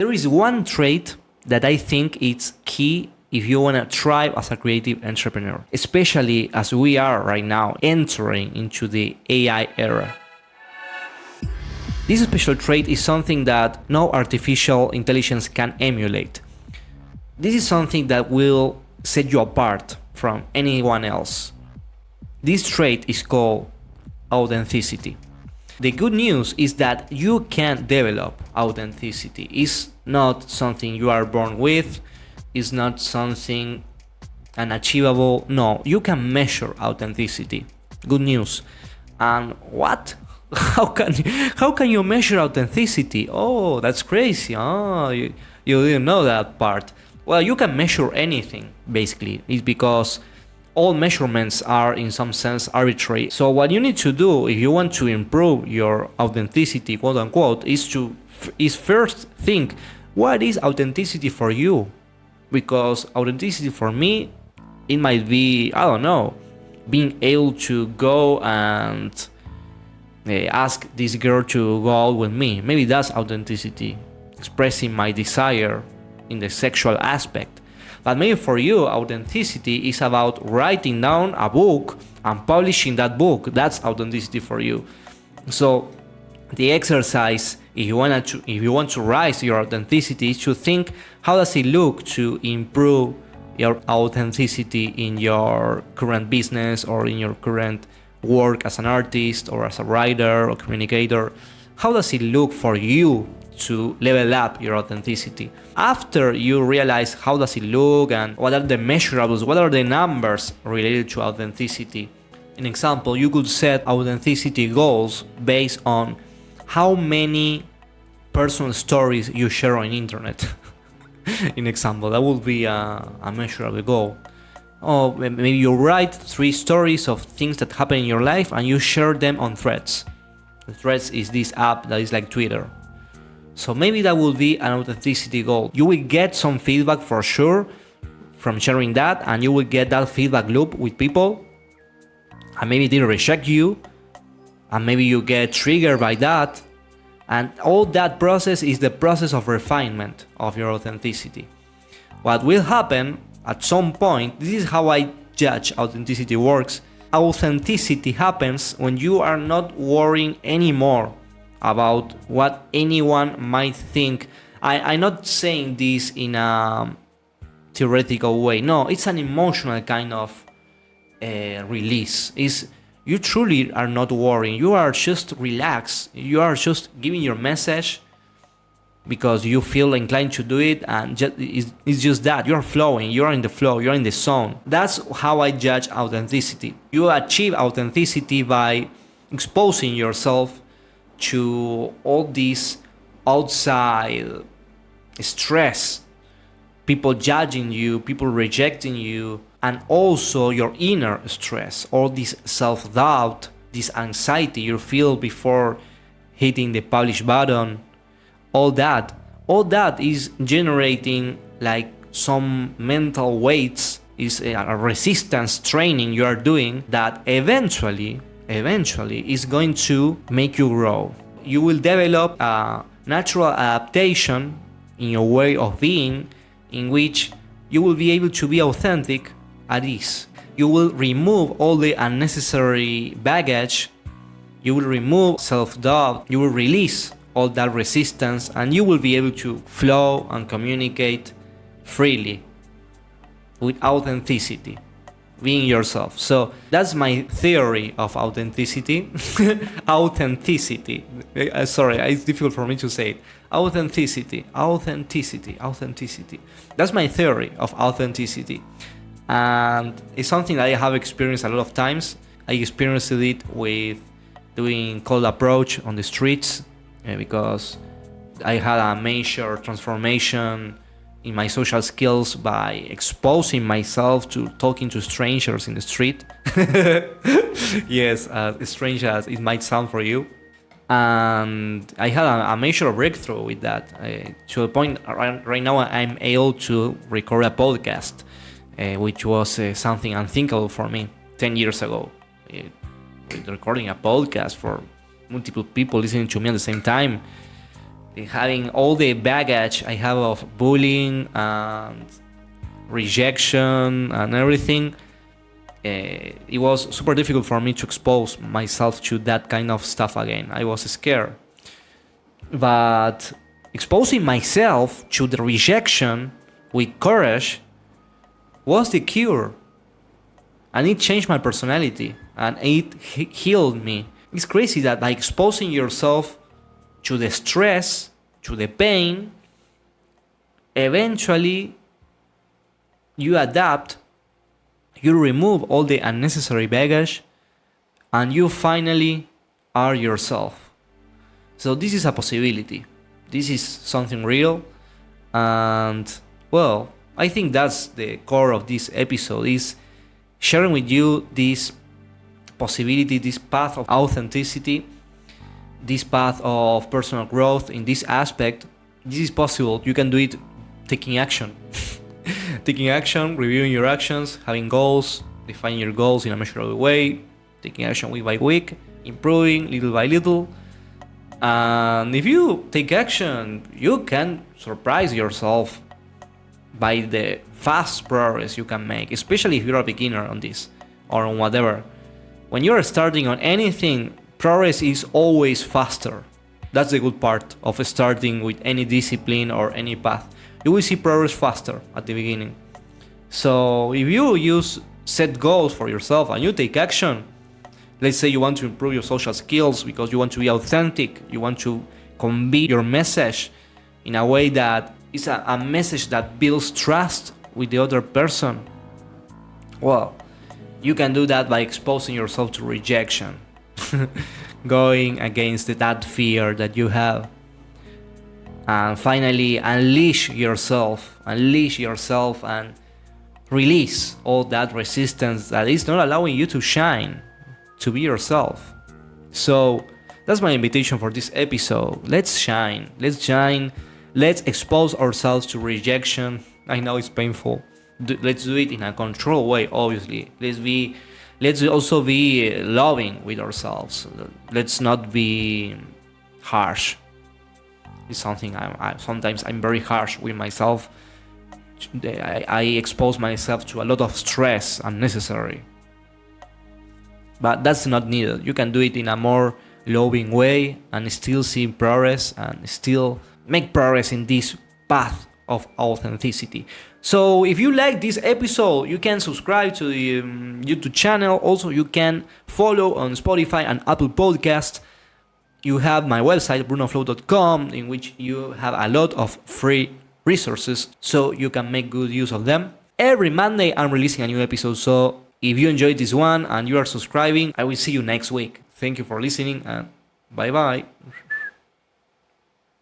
There is one trait that I think is key if you want to thrive as a creative entrepreneur, especially as we are right now entering into the AI era. This special trait is something that no artificial intelligence can emulate. This is something that will set you apart from anyone else. This trait is called authenticity. The good news is that you can develop authenticity. It's not something you are born with. It's not something unachievable. No, you can measure authenticity. Good news. And what? How can you measure authenticity? Oh, that's crazy. Oh, you didn't know that part. Well, you can measure anything, basically. It's because all measurements are in some sense arbitrary. So what you need to do if you want to improve your authenticity, quote unquote, is first think, what is authenticity for you? Because authenticity for me, it might be, I don't know, being able to go and ask this girl to go out with me. Maybe that's authenticity, expressing my desire in the sexual aspect. But maybe for you, authenticity is about writing down a book and publishing that book. That's authenticity for you. So the exercise, if you want to rise your authenticity, is to think, how does it look to improve your authenticity in your current business or in your current work as an artist or as a writer or communicator? How does it look for you to level up your authenticity? After you realize how does it look and what are the measurables, what are the numbers related to authenticity. An example, you could set authenticity goals based on how many personal stories you share on internet. An example, that would be a measurable goal. Or maybe you write 3 stories of things that happen in your life and you share them on Threads. Threads is this app that is like Twitter. So maybe that will be an authenticity goal. You will get some feedback for sure from sharing that, and you will get that feedback loop with people. And maybe they reject you, and maybe you get triggered by that. And all that process is the process of refinement of your authenticity. What will happen at some point, this is how I judge authenticity works. Authenticity happens when you are not worrying anymore about what anyone might think. I'm not saying this in a theoretical way. No, it's an emotional kind of release. You truly are not worrying. You are just relaxed. You are just giving your message because you feel inclined to do it, and it's just that you are flowing. You are in the flow. You are in the zone. That's how I judge authenticity. You achieve authenticity by exposing yourself to all this outside stress, people judging you, people rejecting you, and also your inner stress, all this self-doubt, this anxiety you feel before hitting the publish button. All that is generating like some mental weights, is a resistance training you are doing that eventually is going to make you grow. You will develop a natural adaptation in your way of being, in which you will be able to be authentic at ease. You will remove all the unnecessary baggage. You will remove self-doubt. You will release all that resistance, and you will be able to flow and communicate freely with authenticity, being yourself. So that's my theory of authenticity. Authenticity. Sorry, it's difficult for me to say it. Authenticity. That's my theory of authenticity. And it's something that I have experienced a lot of times. I experienced it with doing cold approach on the streets, because I had a major transformation in my social skills by exposing myself to talking to strangers in the street. Yes, as strange as it might sound for you. And I had a major breakthrough with that, to a point right now I'm able to record a podcast, which was something unthinkable for me 10 years ago. Recording a podcast for multiple people listening to me at the same time, having all the baggage I have of bullying and rejection and everything, it was super difficult for me to expose myself to that kind of stuff again. I was scared. But exposing myself to the rejection with courage was the cure. And it changed my personality and it healed me. It's crazy that by exposing yourself to the stress, to the pain, eventually you adapt, you remove all the unnecessary baggage, and you finally are yourself. So this is a possibility. This is something real. And well, I think that's the core of this episode, is sharing with you this possibility, this path of authenticity, this path of personal growth in this aspect. This is possible. You can do it taking action. Taking action, reviewing your actions, having goals, defining your goals in a measurable way, taking action week by week, improving little by little. And if you take action, you can surprise yourself by the fast progress you can make, especially if you're a beginner on this or on whatever. When you're starting on anything, progress is always faster. That's the good part of starting with any discipline or any path. You will see progress faster at the beginning. So if you set goals for yourself and you take action, let's say you want to improve your social skills because you want to be authentic, you want to convey your message in a way that is a message that builds trust with the other person. Well, you can do that by exposing yourself to rejection, going against that fear that you have. And finally, unleash yourself and release all that resistance that is not allowing you to shine, to be yourself. So that's my invitation for this episode. Let's shine. Let's expose ourselves to rejection. I know it's painful. Let's do it in a controlled way, obviously. Let's also be loving with ourselves. Let's not be harsh. It's something sometimes I'm very harsh with myself. I expose myself to a lot of stress unnecessary. But that's not needed. You can do it in a more loving way and still see progress and still make progress in this path of authenticity. So if you like this episode, you can subscribe to the YouTube channel. Also, you can follow on Spotify and Apple Podcasts. You have my website, brunoflow.com, in which you have a lot of free resources, so you can make good use of them. Every Monday, I'm releasing a new episode, so if you enjoyed this one and you are subscribing, I will see you next week. Thank you for listening, and bye-bye.